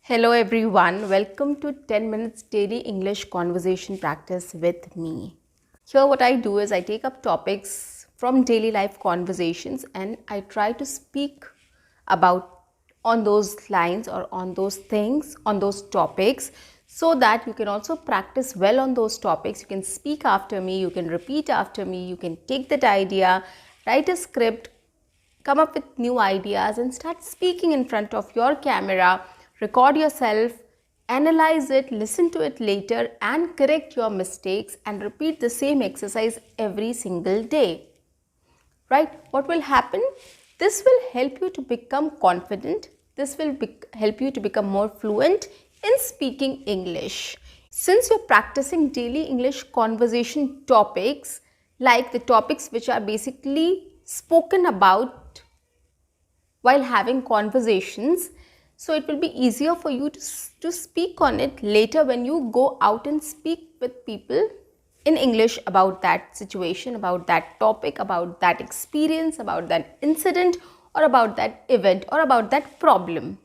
Hello everyone, welcome to 10 minutes daily English conversation practice with me. Here what I do is I take up topics from daily life conversations and I try to speak about on those lines or on those things, on those topics, so that you can also practice well on those topics. You can speak after me, you can repeat after me, you can take that idea, write a script, come up with new ideas and start speaking in front of your camera, record yourself, analyze it, listen to it later and correct your mistakes and repeat the same exercise every single day. Right? What will happen? This will help you to become confident. This will help you to become more fluent in speaking English. Since you're practicing daily English conversation topics, like the topics which are basically spoken about while having conversations, so it will be easier for you to speak on it later when you go out and speak with people in English about that situation, about that topic, about that experience, about that incident or about that event or about that problem,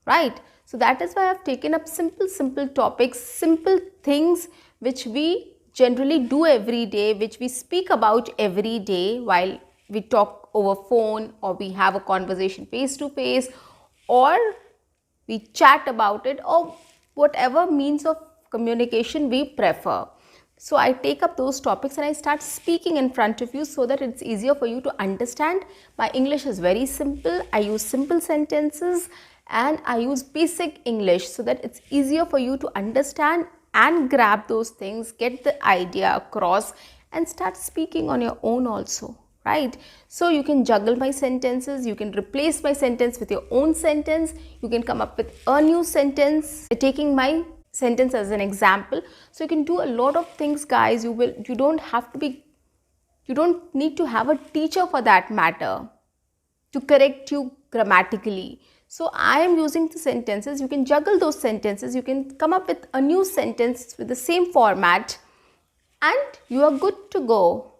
right? So that is why I have taken up simple topics, simple things which we generally do every day, which we speak about every day while we talk over phone or we have a conversation face to face or we chat about it or whatever means of communication we prefer. So I take up those topics and I start speaking in front of you so that it's easier for you to understand. My English is very simple. I use simple sentences and I use basic English so that it's easier for you to understand and grab those things, get the idea across and start speaking on your own also, right? So you can juggle my sentences, you can replace my sentence with your own sentence, you can come up with a new sentence taking my sentence as an example. So you can do a lot of things, guys. You don't need to have a teacher for that matter to correct you grammatically. So I am using the sentences. You can juggle those sentences, you can come up with a new sentence with the same format and you are good to go,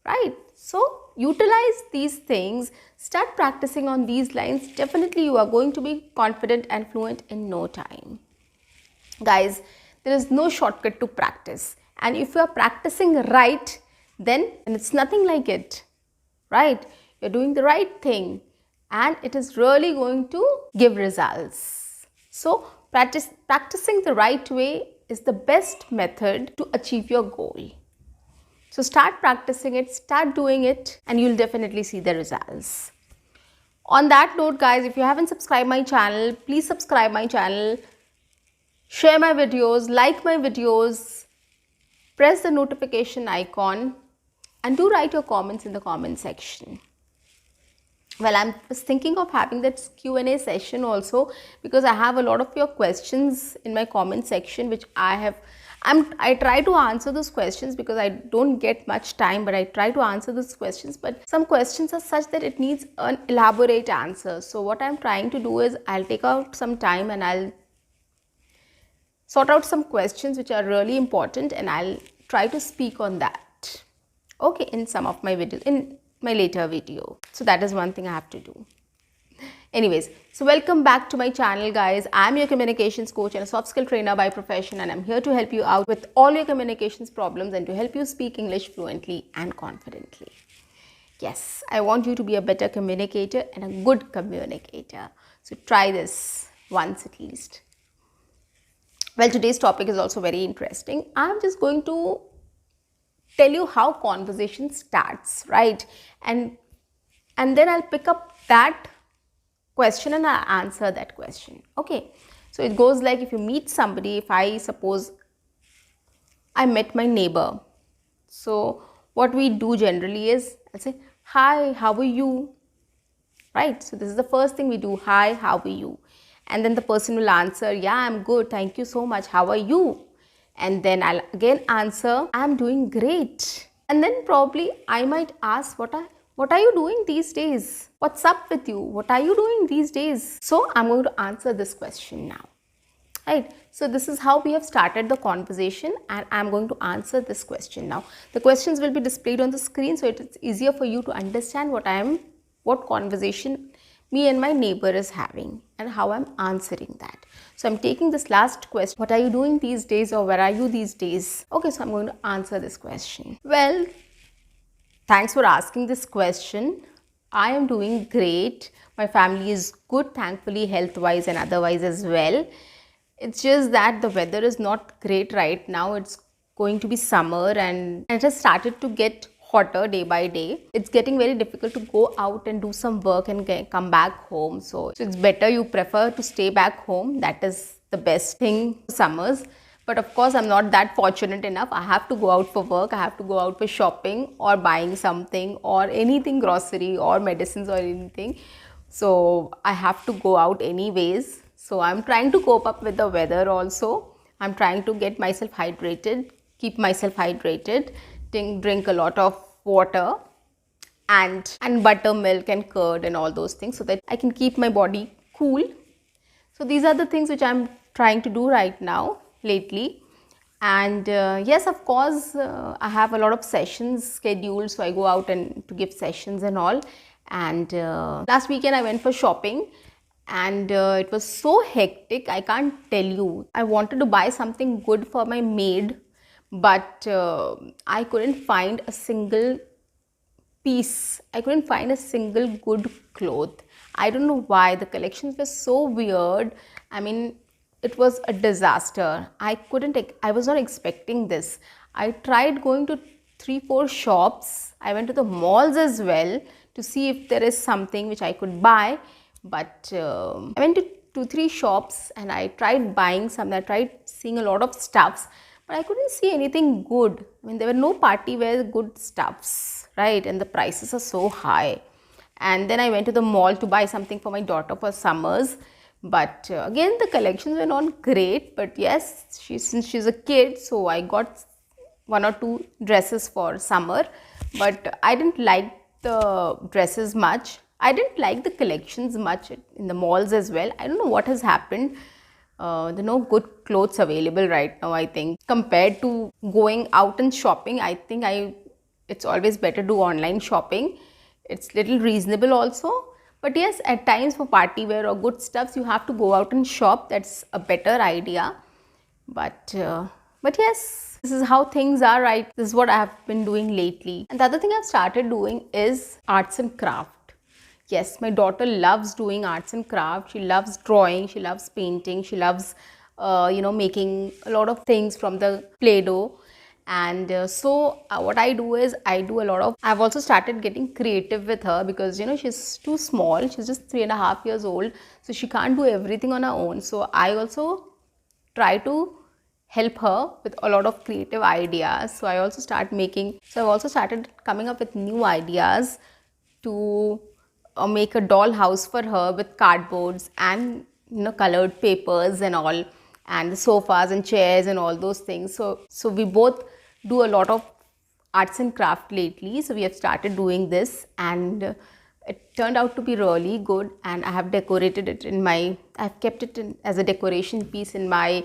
right? So utilize these things, start practicing on these lines. Definitely you are going to be confident and fluent in no time. Guys, there is no shortcut to practice, and if you are practicing right, then it's nothing like it, right? You're doing the right thing and it is really going to give results. So practicing the right way is the best method to achieve your goal. So start practicing it, start doing it, and you'll definitely see the results. On that note, guys, if you haven't subscribed my channel, please subscribe my channel, share my videos, like my videos, press the notification icon, and do write your comments in the comment section. Well, I was thinking of having that Q&A session also because I have a lot of your questions in my comment section which I try to answer those questions because I don't get much time, but I try to answer those questions. But some questions are such that it needs an elaborate answer. So what I'm trying to do is I'll take out some time and I'll sort out some questions which are really important and I'll try to speak on that, okay, in some of my videos, in my later video. So that is one thing I have to do. Anyways, so welcome back to my channel, guys. I'm your communications coach and a soft skill trainer by profession, and I'm here to help you out with all your communications problems and to help you speak English fluently and confidently. Yes, I want you to be a better communicator and a good communicator. So try this once at least. Well, today's topic is also very interesting. I'm just going to tell you how conversation starts, right? And then I'll pick up that question and I'll answer that question. Okay, so it goes like, if you meet somebody, if I suppose I met my neighbor, so what we do generally is I'll say, hi, how are you? Right? So this is the first thing we do. Hi, how are you? And then the person will answer, yeah, I'm good, thank you so much, how are you? And then I'll again answer, I'm doing great. And then probably I might ask, what are you doing these days? What's up with you? What are you doing these days? So I'm going to answer this question now, right? So this is how we have started the conversation and I'm going to answer this question now. The questions will be displayed on the screen so it's easier for you to understand what conversation me and my neighbor is having, and how I'm answering that. So I'm taking this last question, what are you doing these days, or where are you these days? Okay, so I'm going to answer this question. Well, thanks for asking this question. I am doing great. My family is good, thankfully, health wise and otherwise as well. It's just that the weather is not great right now. It's going to be summer and it has started to get hotter day by day. It's getting very difficult to go out and do some work and come back home. So it's better you prefer to stay back home. That is the best thing summers. But of course, I'm not that fortunate enough. I have to go out for work, I have to go out for shopping or buying something or anything, grocery or medicines or anything. So I have to go out anyways. So I'm trying to cope up with the weather also. I'm trying to get myself hydrated, keep myself hydrated, drink a lot of water and buttermilk and curd and all those things so that I can keep my body cool. So these are the things which I'm trying to do right now lately. And yes, of course, I have a lot of sessions scheduled, so I go out and to give sessions and all. And last weekend I went for shopping and it was so hectic, I can't tell you. I wanted to buy something good for my maid, but I couldn't find a single piece. I couldn't find a single good cloth. I don't know why. The collections were so weird. I mean, it was a disaster. I was not expecting this. I tried going to 3-4 shops. I went to the malls as well to see if there is something which I could buy. But I went to 2-3 shops and I tried buying some. I tried seeing a lot of stuffs, but I couldn't see anything good. I mean, there were no party wear good stuffs, right? And the prices are so high. And then I went to the mall to buy something for my daughter for summers. But again, the collections were not great. But yes, since she's a kid, so I got 1 or 2 dresses for summer. But I didn't like the dresses much. I didn't like the collections much in the malls as well. I don't know what has happened. There are no good clothes available right now, I think. Compared to going out and shopping, I think it's always better to do online shopping. It's little reasonable also. But yes, at times for party wear or good stuffs, you have to go out and shop. That's a better idea. But yes, this is how things are, right? This is what I have been doing lately. And the other thing I've started doing is arts and craft. Yes, my daughter loves doing arts and craft. She loves drawing, she loves painting, she loves, making a lot of things from the Play-Doh. And what I do is I've also started getting creative with her because, she's too small. She's just 3.5 years old. So she can't do everything on her own. So I also try to help her with a lot of creative ideas. So I've also started coming up with new ideas to make a doll house for her with cardboards and colored papers and all, and the sofas and chairs and all those things. So we both do a lot of arts and craft lately. So we have started doing this and it turned out to be really good, and I have decorated it I've kept it as a decoration piece in my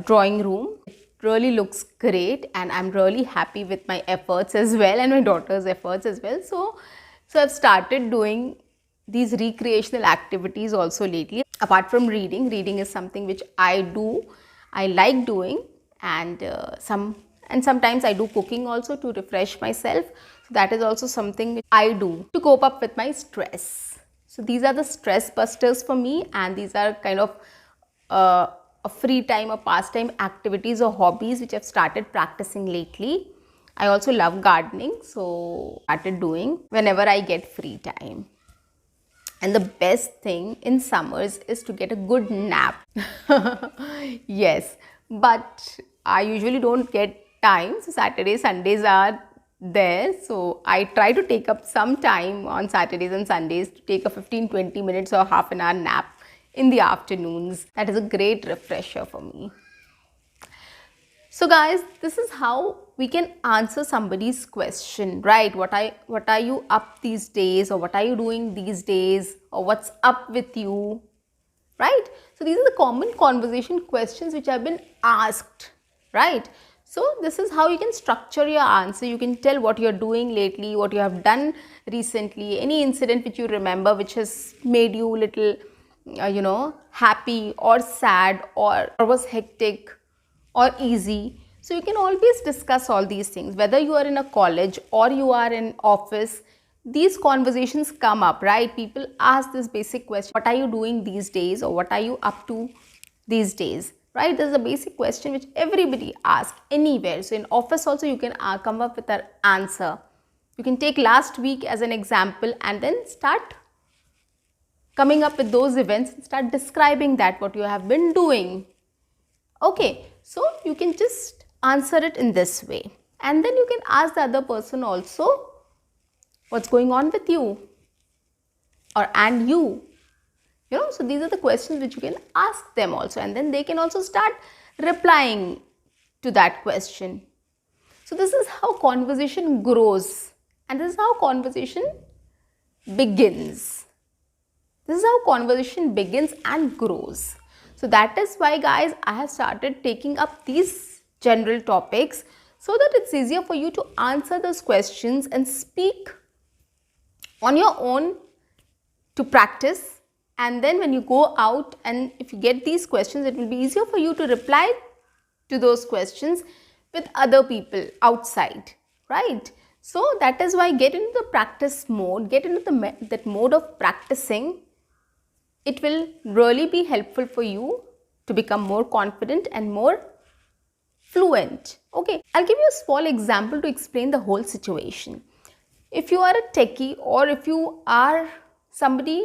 drawing room. It really looks great and I'm really happy with my efforts as well and my daughter's efforts as well. So I've started doing these recreational activities also lately. Apart from reading is something which I like doing, and sometimes I do cooking also to refresh myself. So that is also something I do to cope up with my stress. So these are the stress busters for me, and these are kind of a free time or pastime activities or hobbies which I've started practicing lately. I also love gardening, so started doing whenever I get free time. And the best thing in summers is to get a good nap. Yes, but I usually don't get time. So Saturdays, Sundays are there. So I try to take up some time on Saturdays and Sundays to take a 15-20 minutes or half an hour nap in the afternoons. That is a great refresher for me. So guys, this is how we can answer somebody's question, right? What are you up these days, or what are you doing these days, or what's up with you, right? So these are the common conversation questions which have been asked, right? So this is how you can structure your answer. You can tell what you're doing lately, what you have done recently, any incident which you remember which has made you little happy or sad, or was hectic or easy. So you can always discuss all these things, whether you are in a college or you are in office. These conversations come up, right? People ask this basic question: what are you doing these days, or what are you up to these days, right? This is a basic question which everybody asks anywhere. So in office also you can come up with an answer. You can take last week as an example and then start coming up with those events and start describing that what you have been doing. Okay, so you can just answer it in this way, and then you can ask the other person also what's going on with you, or and you. So these are the questions which you can ask them also, and then they can also start replying to that question. So this is how conversation grows, and this is how conversation begins. This is how conversation begins and grows. So that is why, guys, I have started taking up these general topics so that it's easier for you to answer those questions and speak on your own to practice. And then when you go out and if you get these questions, it will be easier for you to reply to those questions with other people outside, right? So that is why get into the practice mode, get into that mode of practicing. It will really be helpful for you to become more confident and more fluent. Okay, I'll give you a small example to explain the whole situation. If you are a techie, or if you are somebody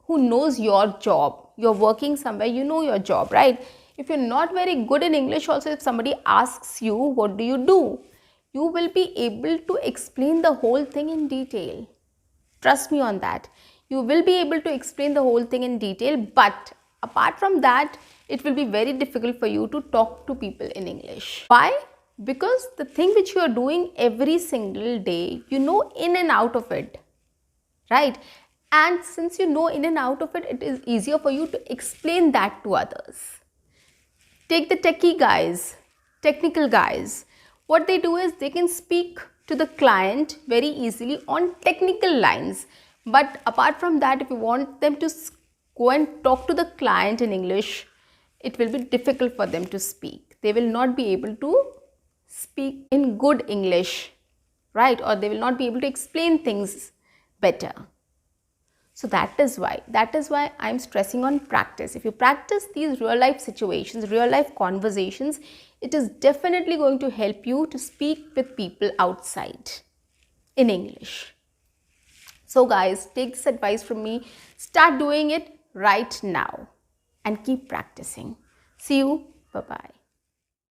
who knows your job, you're working somewhere, you know your job, right? If you're not very good in English also, if somebody asks you, what do? You will be able to explain the whole thing in detail. Trust me on that. You will be able to explain the whole thing in detail, but apart from that, it will be very difficult for you to talk to people in English. Why? Because the thing which you are doing every single day, you know in and out of it, right? And since you know in and out of it, it is easier for you to explain that to others. Take the techie guys, technical guys. What they do is they can speak to the client very easily on technical lines. But apart from that, if you want them to go and talk to the client in English, it will be difficult for them to speak. They will not be able to speak in good English, right? Or they will not be able to explain things better. So that is why I'm stressing on practice. If you practice these real life situations, real life conversations, it is definitely going to help you to speak with people outside in English. So guys, take this advice from me, start doing it right now and keep practicing. See you, bye-bye.